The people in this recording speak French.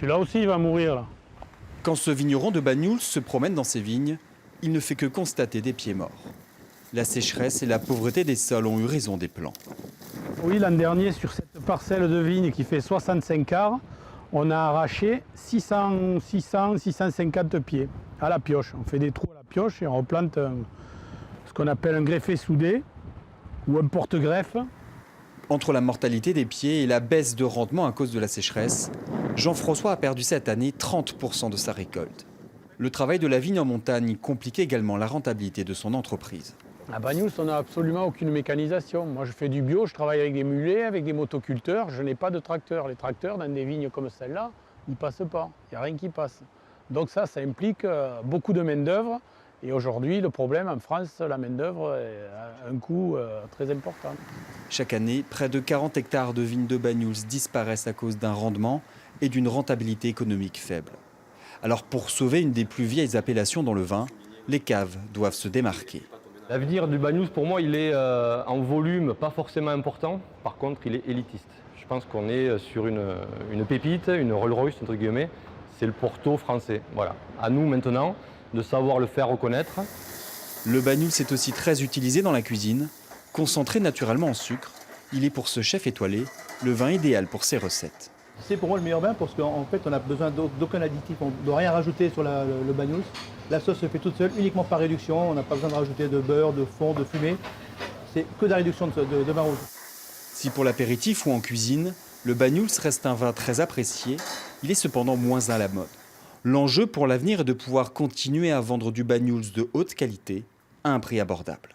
celui-là aussi, il va mourir là. Quand ce vigneron de Banyuls se promène dans ses vignes, il ne fait que constater des pieds morts. La sécheresse et la pauvreté des sols ont eu raison des plants. Oui, l'an dernier, sur cette parcelle de vigne qui fait 65 arts, on a arraché 650 pieds à la pioche. On fait des trous à la pioche et on replante ce qu'on appelle un greffé soudé ou un porte-greffe. Entre la mortalité des pieds et la baisse de rendement à cause de la sécheresse, Jean-François a perdu cette année 30% de sa récolte. Le travail de la vigne en montagne complique également la rentabilité de son entreprise. À Banyuls, on n'a absolument aucune mécanisation. Moi, je fais du bio, je travaille avec des mulets, avec des motoculteurs. Je n'ai pas de tracteur. Les tracteurs, dans des vignes comme celle-là, ils ne passent pas. Il n'y a rien qui passe. Donc ça implique beaucoup de main-d'œuvre. Et aujourd'hui, le problème en France, la main-d'œuvre a un coût très important. Chaque année, près de 40 hectares de vignes de Banyuls disparaissent à cause d'un rendement et d'une rentabilité économique faible. Alors pour sauver une des plus vieilles appellations dans le vin, les caves doivent se démarquer. L'avenir du Banyuls, pour moi, il est en volume pas forcément important. Par contre, il est élitiste. Je pense qu'on est sur une pépite, une Rolls-Royce, entre guillemets. C'est le Porto français. Voilà. À nous maintenant de savoir le faire reconnaître. Le Banyuls est aussi très utilisé dans la cuisine. Concentré naturellement en sucre, il est pour ce chef étoilé le vin idéal pour ses recettes. C'est pour moi le meilleur vin parce qu'en fait on n'a besoin d'aucun additif, on ne doit rien rajouter sur le Banyuls. La sauce se fait toute seule, uniquement par réduction, on n'a pas besoin de rajouter de beurre, de fond, de fumée. C'est que de la réduction de vin rouge. Si pour l'apéritif ou en cuisine, le Banyuls reste un vin très apprécié, il est cependant moins à la mode. L'enjeu pour l'avenir est de pouvoir continuer à vendre du Banyuls de haute qualité à un prix abordable.